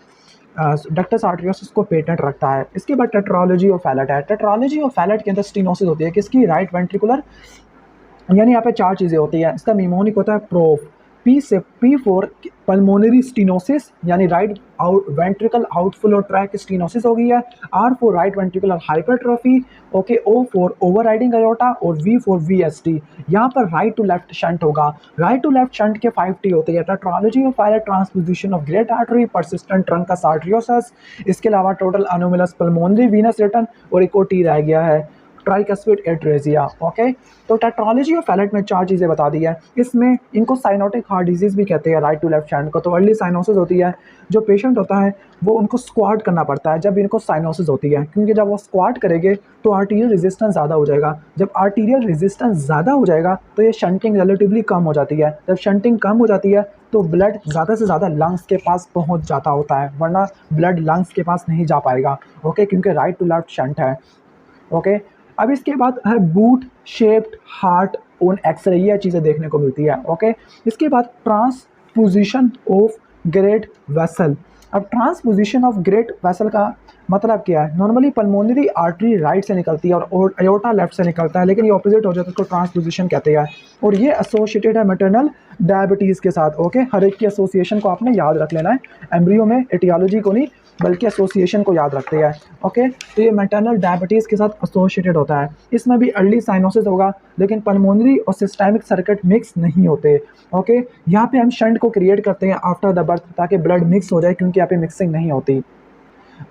डक्टस आर्टरियोसिस को पेटेंट रखता है। इसके बाद टेट्रोलॉजी और फैलेट है। टेट्रोलॉजी और फैलेट के अंदर स्टीनोसिस होती है किसकी? राइट वेंट्रिकुलर, यानी यहाँ पे 4 चीज़ें होती हैं। इसका निमोनिक होता है प्रोफ, पी से P4 पल्मोनरी स्टीनोसिस यानी right ventricle outflow tract stenosis हो गई है। R4 right ventricular hypertrophy, okay. O4 overriding aorta और V4 VST। यहाँ पर राइट टू लेफ्ट शंट होगा। राइट टू लेफ्ट शंट के 5T होते हैं, tetralogy of Fallot transposition of great artery, persistent truncus arteriosus. इसके अलावा total anomalous pulmonary venous return और एक और T रह गया है, ट्राइकस्पिड एट्रेजिया, ओके। तो टेट्रोलॉजी ऑफ पैलेट में 4 चीज़ें बता दी है। इसमें इनको साइनोटिक हार्ट डिजीज़ भी कहते हैं राइट टू लेफ्ट शंट को। तो अर्ली साइनोसिस होती है, जो पेशेंट होता है वो उनको स्क्वाट करना पड़ता है जब इनको साइनोसिस होती है, क्योंकि जब वो स्क्वाट करेंगे तो आर्टीरियल रेजिस्टेंस ज़्यादा हो जाएगा। जब आर्टीरियल रेजिस्टेंस ज़्यादा हो जाएगा तो ये शंटिंग रिलेटिवली कम हो जाती है। जब शंटिंग कम हो जाती है तो ब्लड ज़्यादा से ज़्यादा लंग्स के पास पहुँच जाता होता है, वरना ब्लड लंग्स के पास नहीं जा पाएगा, ओके, क्योंकि राइट टू लेफ्ट शंट है, ओके। अब इसके बाद है boot shaped heart on x-ray, ये चीज़ें देखने को मिलती है, ओके। इसके बाद ट्रांसपोजिशन ऑफ ग्रेट वेसल। अब ट्रांसपोजिशन ऑफ ग्रेट वेसल का मतलब क्या है? नॉर्मली पल्मोनरी आर्टरी राइट से निकलती है और अयोर्टा लेफ्ट से निकलता है, लेकिन ये ऑपोजिट हो जाता है, उसको ट्रांसपोजिशन कहते हैं। और ये एसोसिएटेड है मैटरनल डायबिटीज़ के साथ, ओके। हर एक की एसोसिएशन को आपने याद रख लेना है, एम्ब्रियो में एटियोलॉजी को नहीं बल्कि एसोसिएशन को याद रखते हैं, ओके। तो ये मैटरनल डायबिटीज़ के साथ एसोसिएटेड होता है। इसमें भी अर्ली साइनोसिस होगा, लेकिन पल्मोनरी और सिस्टेमिक सर्किट मिक्स नहीं होते, ओके। यहाँ पे हम शंट को क्रिएट करते हैं आफ्टर द बर्थ ताकि ब्लड मिक्स हो जाए, क्योंकि यहाँ पे मिक्सिंग नहीं होती।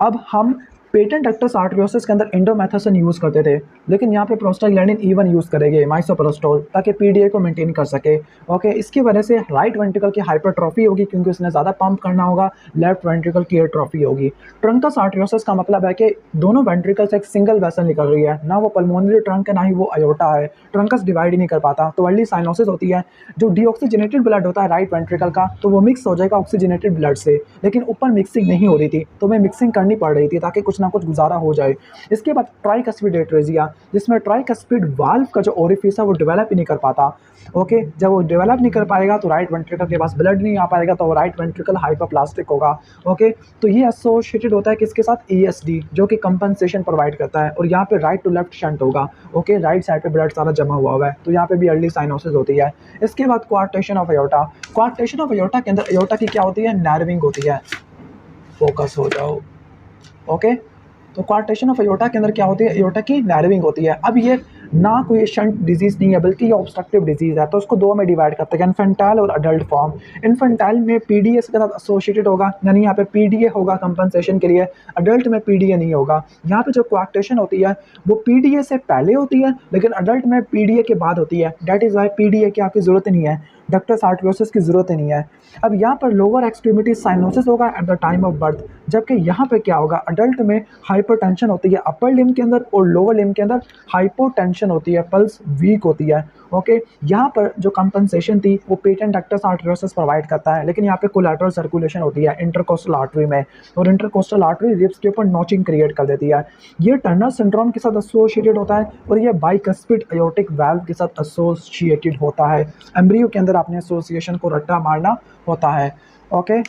अब हम पेटेंट डक्टस आर्टरियोसिस के अंदर इंडोमेथासिन यूज़ करते थे, लेकिन यहाँ पे प्रोस्टाग्लैंडिन E1 यूज़ करेंगे, माइसोप्रोस्टोल, ताकि PDA को मेंटेन कर सके, ओके। इसकी वजह से राइट वेंट्रिकल की हाइपरट्रॉफी होगी, क्योंकि उसने ज़्यादा पंप करना होगा, लेफ्ट वेंट्रिकल की एट्रॉफी होगी। ट्रंकस आर्टरियोसिस का मतलब है कि दोनों वेंट्रिकल से एक सिंगल वेसल निकल रही है, ना वो पल्मोनरी ट्रंक है ना ही वो अयोर्टा है, ट्रंकस डिवाइड ही नहीं कर पाता, तो अर्ली साइनोसिस होती है। जो डीऑक्सीजनेटेड ब्लड होता है राइट वेंट्रिकल का, तो वो मिक्स हो जाएगा ऑक्सीजनेटेड ब्लड से, लेकिन ऊपर मिक्सिंग नहीं हो रही थी, तो मैं मिक्सिंग करनी पड़ रही थी ताकि कुछ ना कुछ गुजारा हो जाए। इसके बाद ट्राइकस्पिड एट्रेजिया, जिसमें ट्राइकस्पिड वाल्व का जो ओरिफिस है वो डेवलप ही नहीं कर पाता, ओके। जब वो डेवलप नहीं कर पाएगा तो राइट वेंट्रिकल के पास ब्लड नहीं आ पाएगा, तो वो राइट वेंट्रिकल हाइपरप्लास्टिक होगा, ओके। तो ये एसोसिएटेड होता है किसके साथ? ESD, जो कि कंपनसेशन प्रोवाइड करता है। और यहाँ पे राइट टू लेफ्ट शंट होगा, ओके। राइट साइड पे ब्लड सारा जमा हुआ है, तो यहाँ पे भी अर्ली साइनोसिस होती है। इसके बाद क्वार्टेशन ऑफ अयोर्टा। क्वार्टेशन ऑफ अयोर्टा के अंदर अयोर्टा की क्या होती है? नर्विंग होती है। फोकस हो जाओ, ओके। तो क्वार्टेशन ऑफ अयोर्टा के अंदर क्या होती है? अयोर्टा की नैरोइंग होती है। अब ये ना कोई शंट डिजीज़ नहीं है, बल्कि ये ऑब्स्ट्रक्टिव डिजीज़ है, तो उसको दो में डिवाइड करते हैं, इन्फेंटाइल और अडल्ट फॉर्म। इन्फेंटाइल में PDA के साथ एसोसिएटेड होगा, यानी यहाँ पे PDA होगा कंपनसेशन के लिए, अडल्ट में PDA नहीं होगा। यहाँ पे जो क्वार्टेशन होती है वो PDA से पहले होती है, लेकिन अडल्ट में PDA के बाद होती है। डेट इज़ वाई PDA की आपकी ज़रूरत नहीं है, डक्टस आर्टरियोसिस की ज़रूरत नहीं है। अब यहाँ पर लोअर एक्सट्रीमिटी साइनोसिस होगा eight the time of birth, जबकि यहाँ पे क्या होगा? अडल्ट में हाइपरटेंशन होती है अपर लिम्ब के अंदर और लोअर लिम्ब के अंदर हाइपोटेंशन होती है, पल्स वीक होती है, ओके। यहाँ पर जो कंपनसेशन थी वो पेटेंट डक्टस आर्टरियोसिस प्रोवाइड करता है, लेकिन यहाँ पे कोलैटरल सर्कुलेशन होती है इंटरकोस्टल आर्टरी में, और इंटरकोस्टल आर्टरी रिब्स के ऊपर नॉचिंग क्रिएट कर देती है। ये टर्नर सिंड्रोम के साथ एसोसिएटेड होता है, और ये बाइकस्पिड अयोर्टिक वाल्व के साथ एसोसिएटेड होता है। एम्ब्रियो के अंदर आपने एसोसिएशन को रट्टा मारना होता है, ओके।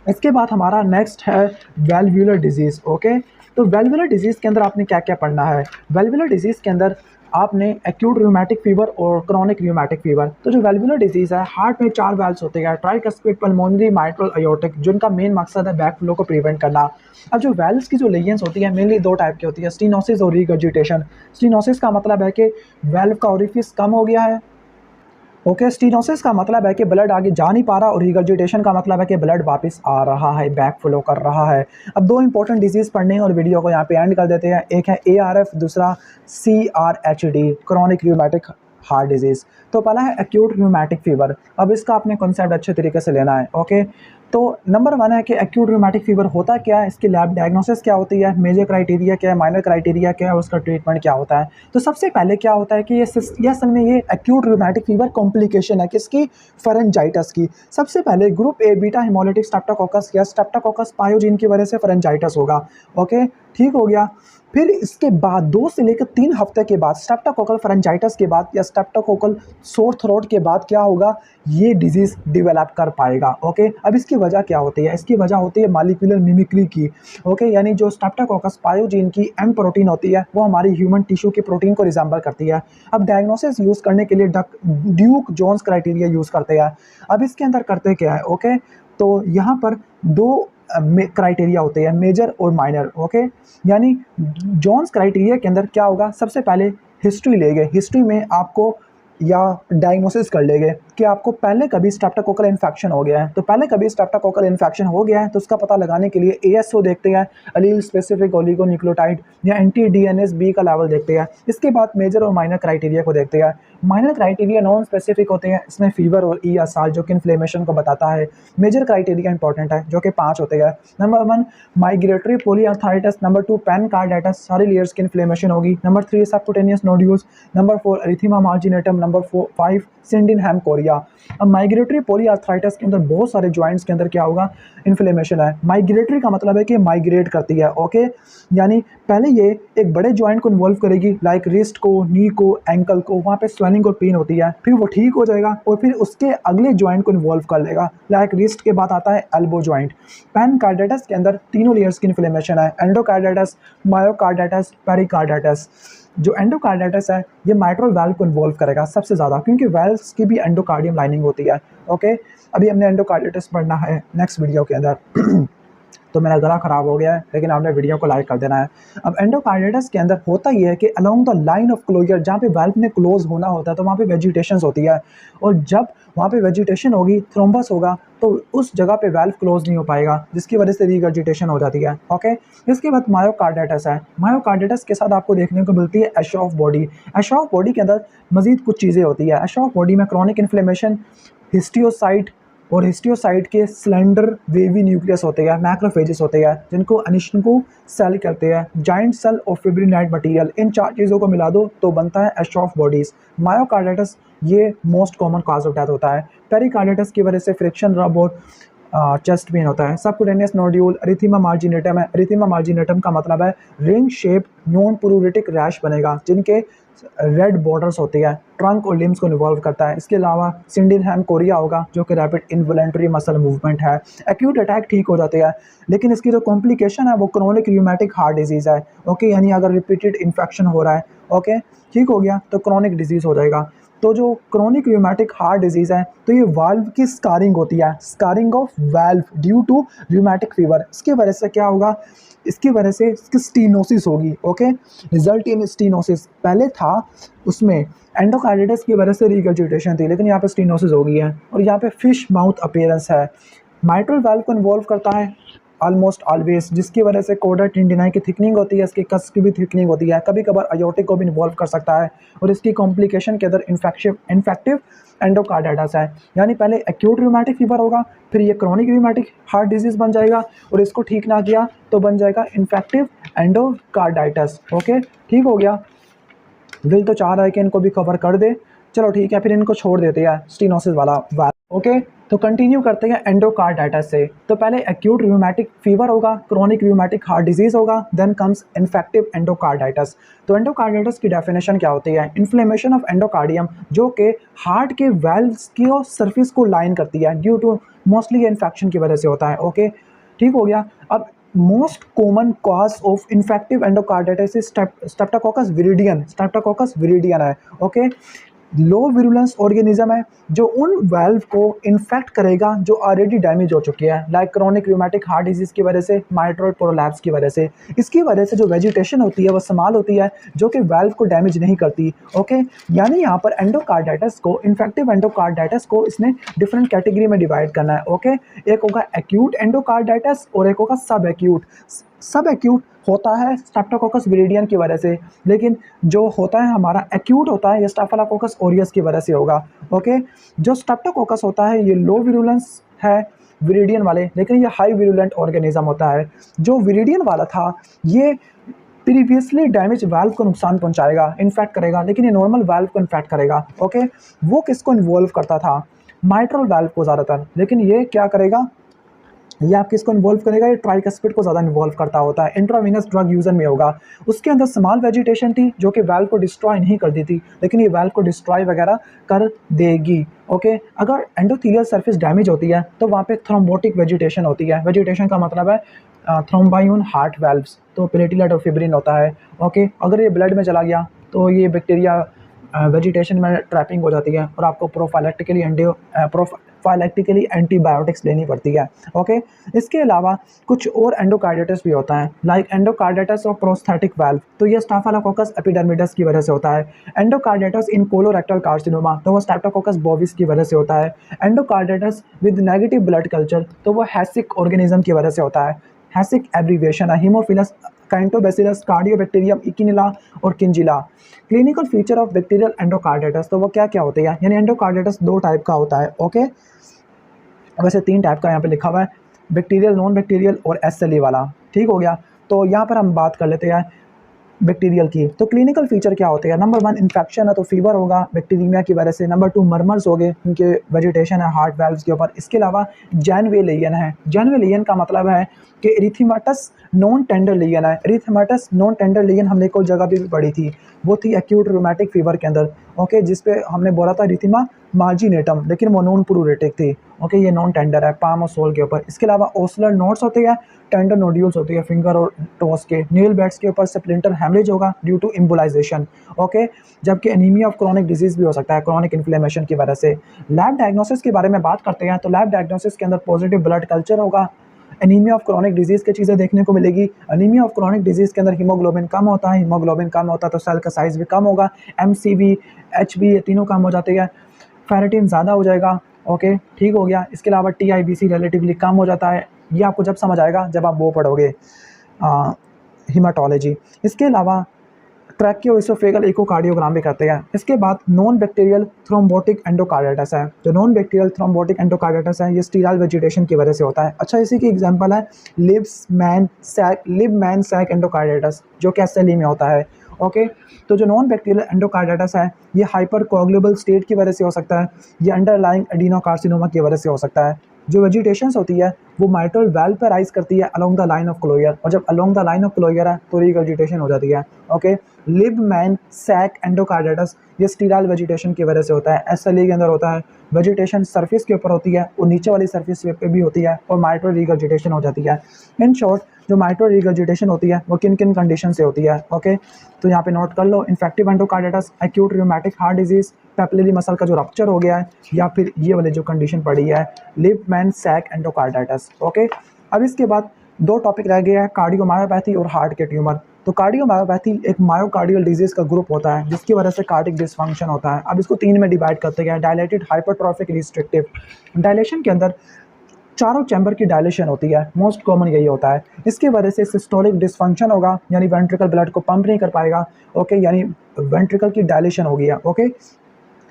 इसके बाद हमारा नेक्स्ट है वेल्वुलर डिजीज़, ओके। तो वेल्वुलर डिजीज़ के अंदर आपने क्या क्या पढ़ना है? वेल्वुलर डिजीज़ के अंदर आपने एक्यूट रूमेटिक फीवर और क्रॉनिक रूमेटिक फीवर। तो जो वेल्वुलर डिजीज़ है, हार्ट में 4 वेल्व्स होते हैं, ट्राइकस्पिड, पल्मोनरी, माइट्रल, अयोर्टिक, जिनका मेन मकसद है बैक फ्लो को प्रिवेंट करना। अब जो वेल्व्स की जो लेयंस होती है मेनली 2 टाइप की होती है, स्टीनोसिस और रिगर्जिटेशन। स्टीनोसिस का मतलब है कि वेल्व का ओरिफिस कम हो गया है, ओके। स्टीनोसिस का मतलब है कि ब्लड आगे जा नहीं पा रहा, और रिगर्जिटेशन का मतलब है कि ब्लड वापस आ रहा है, बैक फ्लो कर रहा है। अब 2 इंपॉर्टेंट डिजीज़ पढ़ने हैं और वीडियो को यहाँ पे एंड कर देते हैं। एक है ARF, दूसरा CRHD, chronic rheumatic heart disease. तो पहला है एक्यूट रूमेटिक फीवर। अब इसका आपने कॉन्सेप्ट अच्छे तरीके से लेना है, ओके। तो नंबर 1 है कि एक्यूट रूमेटिक फीवर होता क्या है, इसकी लैब डायग्नोसिस क्या होती है, मेजर क्राइटेरिया क्या है, माइनर क्राइटेरिया क्या है, उसका ट्रीटमेंट क्या होता है। तो सबसे पहले क्या होता है कि ये असल में ये एक्यूट रूमेटिक फीवर कॉम्प्लिकेशन है किसकी? फेरेंजाइटिस की। सबसे पहले group A beta haemolytic Streptococcus या स्ट्रेप्टोकोकस पायोजीन की वजह से फेरेंजाइटिस होगा, ओके, ठीक हो गया। फिर इसके बाद 2 से लेकर 3 हफ्ते के बाद स्ट्रेप्टोकोकल फेरेंजाइटिस के बाद या स्ट्रेप्टोकोकल सोर थ्रोट के बाद क्या होगा? ये डिजीज़ डेवलप कर पाएगा, ओके। अब इसकी वजह क्या होती है? इसकी वजह होती है मॉलिक्यूलर मिमिक्री की। ओके, यानी जो स्ट्रेप्टोकोकस पायोजीन की एम प्रोटीन होती है वो हमारी ह्यूमन टिश्यू की प्रोटीन को रिजेंबल करती है। अब डायग्नोसिस यूज़ करने के लिए ड्यूक जोन्स क्राइटेरिया यूज़ करते हैं। अब इसके अंदर करते क्या है? ओके, तो यहाँ पर दो क्राइटेरिया होते हैं, मेजर और माइनर। ओके, यानी जोन्स क्राइटेरिया के अंदर क्या होगा? सबसे पहले हिस्ट्री लेंगे, हिस्ट्री में आपको या डायग्नोसिस कर लेंगे कि आपको पहले कभी स्ट्रेप्टोकोकल इन्फेक्शन हो गया है। तो पहले कभी स्ट्रेप्टोकोकल इन्फेक्शन हो गया है तो उसका पता लगाने के लिए एएसओ देखते हैं, अलील स्पेसिफिक ओलिगोन्यूक्लियोटाइड, या एंटी डीएनएस बी का लेवल देखते हैं। इसके बाद मेजर और माइनर क्राइटेरिया को देखते हैं। माइनर क्राइटेरिया नॉन स्पेसिफिक होते हैं, इसमें फीवर और ई असाल जो कि इन्फ्लेमेशन को बताता है। मेजर क्राइटेरिया इंपॉर्टेंट है जो कि 5 होते हैं। Number 1 migratory polyarthritis, number 2 pancarditis, सारी लेयर्स की इन्फ्लेमेशन होगी, number 3 subcutaneous nodules, number 4 erythema marginatum, number 5 Sydenham chorea. अब माइग्रेटरी पोलीआर्थराइटिस के अंदर बहुत सारे जॉइंट्स के अंदर क्या होगा? इन्फ्लेमेशन है। माइग्रेटरी का मतलब है कि माइग्रेट करती है। ओके, यानी पहले ये एक बड़े जॉइंट को इन्वॉल्व करेगी, लाइक रिस्ट को, नी को, एंकल को, वहाँ पे स्वेलिंग और पेन होती है, फिर वो ठीक हो जाएगा और फिर उसके अगले जॉइंट को इन्वॉल्व कर लेगा, लाइक रिस्ट के बाद आता है एल्बो जॉइंट। पेनकार्डाइटिस के अंदर तीनों लेयर्स की इन्फ्लेमेशन है, एंडोकार्डाइटिस, मायोकार्डाइटिस, पेरिकार्डाइटिस। जो एंडोकार्डाइटिस है ये माइट्रल वाल्व को इन्वॉल्व करेगा सबसे ज़्यादा, क्योंकि वाल्व्स की भी एंडोकार्डियम लाइनिंग होती है। ओके, अभी हमने एंडोकार्डाइटिस पढ़ना है नेक्स्ट वीडियो के अंदर। तो मेरा गला ख़राब हो गया है, लेकिन आपने वीडियो को लाइक कर देना है। अब एंडोकार्डाइटिस के अंदर होता ये है कि along the line of closure, जहाँ पे वाल्व ने क्लोज होना होता है तो वहाँ पे वेजिटेशन होती है, और जब वहाँ पे वेजिटेशन होगी, थ्रोम्बस होगा, तो उस जगह पे वाल्व क्लोज नहीं हो पाएगा, जिसकी वजह से रीगर्जिटेशन हो जाती है। ओके, इसके बाद मायोकार्डाइटिस है। मायोकार्डाइटिस के साथ आपको देखने को मिलती है एशॉफ बॉडी। एशॉफ बॉडी के अंदर मजीद कुछ चीज़ें होती है। एशॉफ बॉडी में क्रॉनिक इन्फ्लेमेशन, हिस्टियोसाइट, और हिस्टियोसाइट के स्लेंडर वेवी न्यूक्लियस होते हैं, मैक्रोफेजेस होते हैं, जिनको अनिशनको सेल कहते हैं, जाइंट सेल और फिब्रिनाइट मटेरियल। इन 4 चीज़ों को मिला दो तो बनता है एशॉफ बॉडीज़। मायोकार्डाइटिस ये most common cause of death होता है। पेरिकार्डाइटिस की वजह से फ्रिक्शन रब और चेस्ट पेन होता है। सबक्यूटेनियस नोड्यूल, एरिथीमा मार्जिनेटम है। एरिथीमा मार्जिनेटम का मतलब है रिंग शेप नॉन प्यूरिटिक रैश बनेगा, जिनके रेड बॉर्डर्स होती है, ट्रंक और लिम्स को इन्वॉल्व करता है। इसके अलावा सिंडिनहैम कोरिया होगा जो कि रैपिड इनवॉलंटरी मसल मूवमेंट है। एक्यूट अटैक ठीक हो जाते हैं, लेकिन इसकी जो कॉम्प्लिकेशन है वो क्रोनिक र्यूमेटिक हार्ट डिजीज़ है। ओके, यानी अगर रिपीटेड इन्फेक्शन हो रहा है, ओके, ठीक हो गया, तो क्रोनिक डिजीज़ हो जाएगा। तो जो क्रोनिक र्यूमेटिक हार्ट डिजीज़ है तो ये वाल्व की स्कारिंग होती है, scarring of valve due to rheumatic fever. इसकी वजह से क्या होगा? इसकी वजह से इसकी स्टीनोसिस होगी। Okay, result in stenosis. पहले था उसमें एंडोकार्डाइटिस की वजह से रिगर्जिटेशन थी, लेकिन यहाँ पे स्टीनोसिस हो गई है, और यहाँ पे फिश माउथ अपीयरेंस है। माइट्रल वाल्व को इन्वॉल्व करता है ऑलमोस्ट ऑलवेज, जिसकी वजह से कोडा टेंडिनाई की थिकनिंग होती है, इसकी कस की भी थिकनिंग होती है, कभी कभार अयोर्टिक को भी इन्वॉल्व कर सकता है, और इसकी कॉम्प्लिकेशन के अंदर इन्फेक्टिव एंडोकार्डाइटिस है। यानी पहले एक्यूट रूमेटिक फीवर होगा, फिर ये क्रोनिक रूमेटिक हार्ट डिजीज़ बन जाएगा, और इसको ठीक ना किया तो बन जाएगा इन्फेक्टिव एंडोकार्डाइटिस। ओके, ठीक हो गया। दिल तो चाह रहा है कि इनको भी कवर कर दे, चलो ठीक है, फिर इनको छोड़ देते हैं स्टीनोसिस वाला। ओके, तो कंटिन्यू करते हैं एंडोकार्डाइटिस से। तो पहले एक्यूट र्यूमेटिक फीवर होगा, क्रोनिक र्यूमेटिक हार्ट डिजीज़ होगा, देन कम्स इन्फेक्टिव एंडोकार्डाइटिस। तो एंडोकार्डाइटिस की डेफिनेशन क्या होती है? इन्फ्लेमेशन ऑफ एंडोकार्डियम, जो कि हार्ट के वेल्व्स की सरफेस को लाइन करती है, ड्यू टू मोस्टली इन्फेक्शन की वजह से होता है। ओके, ठीक हो गया। अब most common cause of infective endocarditis Streptococcus viridian. Streptococcus viridian है। ओके, लो विरुलेंस ऑर्गेनिज्म है जो उन वाल्व को इन्फेक्ट करेगा जो ऑलरेडी डैमेज हो चुके हैं, like chronic rheumatic heart disease की वजह से, माइट्रल प्रोलैप्स की वजह से। इसकी वजह से जो वेजिटेशन होती है वो संभाल होती है, जो कि वाल्व को डैमेज नहीं करती। ओके, यानी यहाँ पर एंडोकार्डाइटिस को, इन्फेक्टिव एंडोकार्डाइटिस को इसने डिफरेंट कैटेगरी में डिवाइड करना है। ओके, एक होगा एक्यूट एंडोकार्डाइटिस और एक होगा सब एक्यूट। सब एक्यूट होता है स्ट्रेप्टोकोकस विरिडियन की वजह से, लेकिन जो होता है हमारा एक्यूट होता है ये स्टाफिलोकोकस ऑरियस की वजह से होगा। ओके, जो स्ट्रेप्टोकोकस होता है ये लो विरुलेंस है विरिडियन वाले, लेकिन ये हाई विरुलेंट ऑर्गेनिज्म होता है। जो विरिडियन वाला था ये प्रीवियसली डैमेज वाल्व को नुकसान पहुंचाएगा, इन्फेक्ट करेगा, लेकिन ये नॉर्मल वाल्व को इन्फेक्ट करेगा। ओके, वो किसको इन्वॉल्व करता था? माइट्रल वाल्व को ज़्यादातर, लेकिन ये क्या करेगा? ये आप किसको इन्वॉल्व करेगा, ये ट्राइकस्पिड को ज़्यादा इन्वॉल्व करता होता है। इंट्रावीनस ड्रग यूजर में होगा। उसके अंदर स्मॉल वेजिटेशन थी जो कि वैल्व को डिस्ट्रॉय नहीं करती थी, लेकिन ये वैल्व को डिस्ट्रॉय वगैरह कर देगी। ओके, अगर एंडोथेलियल सरफेस डैमेज होती है तो वहाँ पे थ्रोम्बोटिक वेजिटेशन होती है। वेजिटेशन का मतलब है थ्रोम्बाइन हार्ट वेल्व्स, तो प्लेटलेट और फिब्रिन होता है। ओके, अगर ये ब्लड में चला गया तो ये बैक्टीरिया वेजिटेशन में ट्रैपिंग हो जाती है और आपको प्रोफाइलेक्टिकली एंटीबायोटिक्स लेनी पड़ती है। ओके, इसके अलावा कुछ और एंडोकार्डिटिस भी होता है, लाइक एंडोकार्डिटिस और प्रोस्थेटिक वाल्व, तो ये स्टाफिलोकोकस एपिडर्मिडस की वजह से होता है। एंडोकार्डिटिस इन कोलोरेक्टल कार्सिनोमा, तो वो स्ट्रेप्टोकोकस बोविस की वजह से होता है। Endocarditis with negative blood culture, तो वो हैसिक ऑर्गेनिज्म की वजह से होता है। हैसिक एब्रीविएशन है हीमोफिलस कैंटोबैसिलस कार्डियोबैक्टीरियम इकिनिला और Kingella. Clinical feature of bacterial endocarditis, तो वो क्या क्या होते हैं, यानी एंडोकार्डिटिस दो टाइप का होता है। ओके, वैसे तीन टाइप का यहाँ पे लिखा हुआ है, बैक्टीरियल, नॉन बैक्टीरियल और एसएलई वाला। ठीक हो गया, तो यहाँ पर हम बात कर लेते हैं बैक्टीरियल की। तो क्लिनिकल फीचर क्या होते हैं, नंबर 1 इन्फेक्शन है तो फीवर होगा बैक्टीरिया की वजह से। नंबर 2 मर्मर्स हो गए क्योंकि वेजिटेशन है हार्ट वेल्व्स के ऊपर। इसके अलावा जैनवेलियन है। जैनवेलियन का मतलब है कि एरिथेमेटस नॉन टेंडर लियन है। एरिथेमेटस नॉन टेंडर लियन हमने एक और जगह भी पढ़ी थी, वो थी एक्यूट रूमेटिक फीवर के अंदर। ओके, जिसपे हमने बोला था एरिथेमा मार्जिनेटम, लेकिन वो नॉन प्रूरेटिक थी। ओके, ये नॉन टेंडर है पाम और सोल के ऊपर। इसके अलावा ओसलर नोड्स होते हैं, टेंडर नोड्यूल्स होती है फिंगर और टोस के। नील बेड्स के ऊपर स्प्लिंटर हेमरेज होगा ड्यू टू इम्बोलाइजेशन। ओके, जबकि एनीमिया ऑफ क्रोनिक डिजीज भी हो सकता है क्रोनिक इन्फ्लेमेशन की वजह से। लैब डायग्नोसिस के बारे में बात करते हैं, तो लैब डायग्नोसिस के अंदर पॉजिटिव ब्लड कल्चर होगा। एनीमिया ऑफ क्रोनिक डिजीज की चीज़ें देखने को मिलेगी। एनीमिया ऑफ क्रोनिक डिजीज के अंदर हीमोग्लोबिन कम होता है, हीमोग्लोबिन कम होता है तो सेल का साइज भी कम होगा। एमसीवी, एचबी, ये तीनों कम हो जाते हैं। फेरेटिन ज़्यादा हो जाएगा। ओके, ठीक हो गया। इसके अलावा टीआईबीसी रिलेटिवली कम हो जाता है। ये आपको जब समझ आएगा जब आप वो पढ़ोगे हीमाटोलॉजी। इसके अलावा ट्रैकियोइसोफेगल इकोकार्डियोग्राम भी करते हैं। इसके बाद नॉन बैक्टीरियल थ्रोम्बोटिक एंडोकार्डिटिस है। जो नॉन बैक्टीरियल थ्रोम्बोटिक एंडोकार्डिटिस है ये स्टीराइल वेजिटेशन की वजह से होता है। अच्छा, इसी की एग्जांपल है लिबमैन सैक एंडोकार्डिटिस जो कि एसएलई में होता है। ओके, तो जो नॉन बैक्टीरियल एंडोकार्डिटिस है ये हाइपर कोगुलेबल स्टेट की वजह से हो सकता है, ये अंडरलाइंग एडिनोकार्सिनोमा की वजह से हो सकता है। जो वेजिटेशंस होती है वो माइट्रल वाल्व पर राइज करती है along the line of closure, और जब along the line of closure है तो रिगर्जिटेशन हो जाती है। ओके, लिबमैन सैक एंडोकार्डिटिस ये स्टीराइल वेजिटेशन की वजह से होता है। एसएलई के अंदर होता है, वेजिटेशन सरफेस के ऊपर होती है और नीचे वाली सरफेस पे भी होती है और माइट्रल रिगर्जिटेशन हो जाती है। इन शॉर्ट, जो माइट्रल रिगर्जिटेशन होती है वो किन किन कंडीशन से होती है। ओके, तो यहाँ पे नोट कर लो, infective endocarditis, acute rheumatic heart disease, papillary muscle का जो रप्चर हो गया है, या फिर ये वाली जो कंडीशन पड़ी है लिबमैन सैक एंडोकार्डिटिस। ओके, अब इसके बाद दो टॉपिक रह गए हैं, कार्डियोमायोपैथी और हार्ट के ट्यूमर। तो कार्डियोमायोपैथी एक मायोकार्डियल डिजीज का ग्रुप होता है जिसकी वजह से कार्डिक डिसफंक्शन होता है। अब इसको तीन में डिवाइड करते हैं, डायलेटेड, हाइपरट्रॉफिक, रिस्ट्रिक्टिव। डायलेशन के अंदर चारों चैम्बर की डायलेशन होती है, मोस्ट कॉमन यही होता है। इसकी वजह से सिस्टोलिक डिसफंक्शन होगा, यानी वेंट्रिकल ब्लड को पंप नहीं कर पाएगा। ओके, यानी वेंट्रिकल की डायलेशन होगी है। ओके,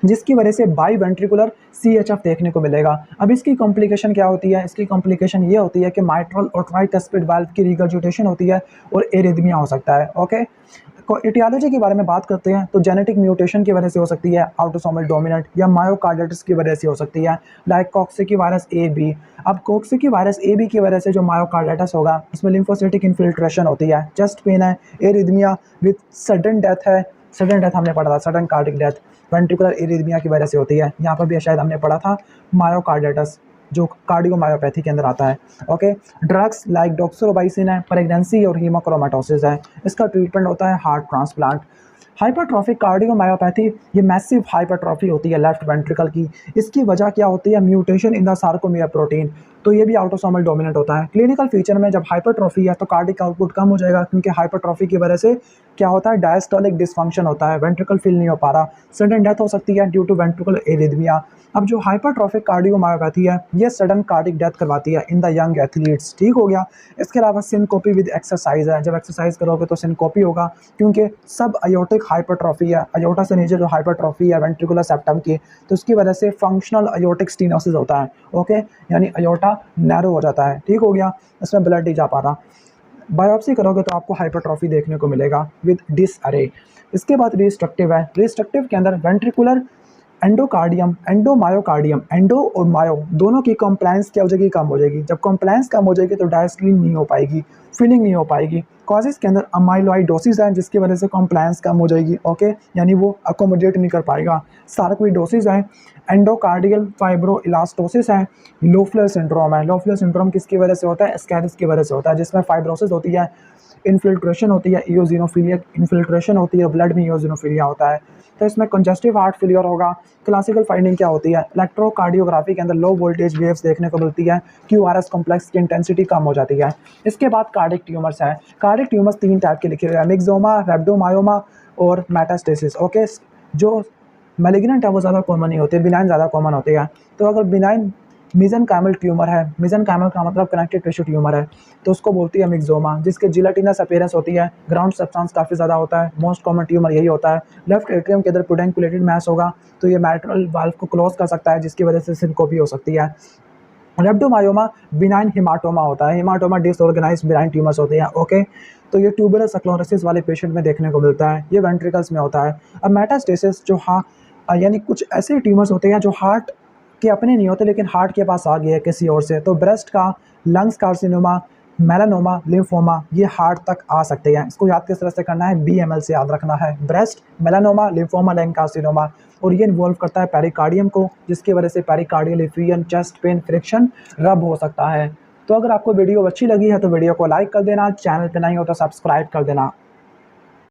जिसकी वजह से बाई वेंट्रिकुलर CHF देखने को मिलेगा। अब इसकी कॉम्प्लिकेशन क्या होती है, इसकी कॉम्प्लिकेशन ये होती है कि माइट्रल और ट्राइकस्पिड वाल्व की रिगर्जिटेशन होती है और एरिथमिया हो सकता है। ओके, इटियोलॉजी के बारे में बात करते हैं तो जेनेटिक म्यूटेशन की वजह से हो सकती है, ऑटोसोमल डोमिनेंट, या मायोकार्डिटिस की वजह से हो सकती है, लाइक कॉक्सिकी वायरस AB। अब कॉक्सिकी वायरस AB की वजह से जो मायोकार्डिटिस होगा उसमें लिम्फोसाइटिक इन्फिल्ट्रेशन होती है, चेस्ट पेन है, एरिथमिया विद सडन डेथ है। सडन डेथ हमने पढ़ा था, sudden cardiac death ventricular arrhythmia की वजह से होती है। यहाँ पर भी शायद हमने पढ़ा था मायोकार्डिटिस जो कार्डियोमायोपैथी के अंदर आता है। ओके, ड्रग्स लाइक डॉक्सोरोबाइसिन है, प्रेगनेंसी और हीमोक्रोमेटोसिस है। इसका ट्रीटमेंट होता है हार्ट ट्रांसप्लांट। हाइपरट्रॉफिक कार्डियोमायोपैथी ये मैसिव हाइपरट्रॉफी होती है लेफ्ट वेंट्रिकल की। इसकी वजह क्या होती है, म्यूटेशन इन द सार्कोमिया प्रोटीन, तो ये भी ऑटोसोमल डोमिनेंट होता है। क्लिनिकल फीचर में जब हाइपरट्रॉफी है तो कार्डिक आउटपुट कम हो जाएगा क्योंकि हाइपरट्रॉफी की वजह से क्या होता है, डायस्टोलिक डिसफंक्शन होता है, वेंट्रिकल फिल नहीं हो पा रहा, सडन डेथ हो सकती है ड्यू टू वेंट्रिकल एरिथमिया। अब जो हाइपरट्रॉफिक कार्डियोमायोपैथी है ये सडन कार्डिक डेथ करवाती है इन द यंग एथलीट्स। ठीक हो गया। इसके अलावा सिनकोपी विद एक्सरसाइज है, जब एक्सरसाइज करोगे तो सिनकोपी होगा क्योंकि सब अयोटिक हाइपरट्रॉफी है, अयोटा से नीचे जो हाइपरट्रॉफी है वेंट्रिकुलर सेप्टम की, तो उसकी वजह से फंक्शनल अयोटिक स्टीनोसिस होता है। ओके, यानी अयोटा नैरो हो जाता है। ठीक हो गया, इसमें ब्लड नहीं जा पा रहा। बायोप्सी करोगे तो आपको हाइपरट्रॉफी देखने को मिलेगा विद डिसअरे। इसके बाद रिस्ट्रक्टिव है। रिस्ट्रक्टिव के अंदर वेंट्रिकुलर एंडोकार्डियम, एंडोमायोकार्डियम, एंडो और मायो दोनों की कंप्लायंस क्या हो जाएगी, कम हो जाएगी। जब कंप्लायंस कम हो जाएगी तो डायस्टिन नहीं हो पाएगी, फिलिंग नहीं हो पाएगी। कॉजेज़ के अंदर अमाइलॉइडोसिस है जिसकी वजह से कंप्लायंस कम हो जाएगी, ओके, यानी वो अकोमोडेट नहीं कर पाएगा। सार्कोइडोसिस है, एंडोकार्डियल फाइब्रोइलास्टोसिस है, लोफलर सिंड्रोम है। लोफलर सिंड्रोम किसकी वजह से होता है, एस्कैरिस की वजह से होता है, जिसमें फाइब्रोसिस होती है, इन्फिल्ट्रेशन होती है, इओजिनोफिलिया इन्फिल्ट्रेशन होती है, ब्लड में इओजिनोफिलिया होता है। तो इसमें कंजस्टिव हार्ट फेलियर होगा। क्लासिकल फाइंडिंग क्या होती है, इलेक्ट्रोकार्डियोग्राफी के अंदर लो वोल्टेज वेव्स देखने को मिलती है, क्यूआरएस कॉम्प्लेक्स की इंटेंसिटी कम हो जाती है। इसके बाद कार्डिक ट्यूमर्स है। कार्डिक ट्यूमर्स 3 टाइप के लिखे हुए हैं, मिक्सोमा, रैब्डोमायोमा और मेटास्टेसिस, ओके। जो मैलिग्नेंट है वो ज़्यादा कॉमन नहीं होते, बिनाइन ज़्यादा कॉमन होते हैं। तो अगर बिनाइन मेसेनकाइमल ट्यूमर है, मेसेनकाइमल का मतलब कनेक्टिव टिश्यू ट्यूमर है, तो उसको बोलती है मिक्सोमा, जिसके जिलेटिनस अपीयरेंस होती है, ग्राउंड सब्सटेंस काफ़ी ज़्यादा होता है। मोस्ट कॉमन ट्यूमर यही होता है। लेफ्ट एट्रियम के अंदर पेडुंकुलेटेड मैस होगा, तो ये मैट्रल वाल्व को क्लोज कर सकता है, जिसकी वजह से सिनकोपी हो सकती है। रेब्डोमायोमा बिनाइन हिमाटोमा होता है। हिमाटोमा डिसऑर्गेनाइज्ड बिनाइन ट्यूमर्स होते हैं, ओके। तो ये ट्यूबरल स्क्लेरोसिस वाले पेशेंट में देखने को मिलता है, ये वेंट्रिकल्स में होता है। अब मेटास्टेसिस जो यानी कुछ ऐसे ट्यूमर्स होते हैं जो हार्ट के अपने नहीं होते लेकिन हार्ट के पास आ गए हैं किसी और से। तो ब्रेस्ट का, लंग्स कार्सिनोमा, मेलानोमा, लिम्फोमा ये हार्ट तक आ सकते हैं। इसको याद किस तरह से करना है, BML से याद रखना है, breast, melanoma, lymphoma, lung carcinoma. और ये इन्वॉल्व करता है पेरिकार्डियम को, जिसकी वजह से पेरिकार्डियल एफियन, चेस्ट पेन, फ्रिक्शन, रब हो सकता है। तो अगर आपको वीडियो अच्छी लगी है तो वीडियो को लाइक कर देना, चैनल पे नहीं हो तो सब्सक्राइब कर देना।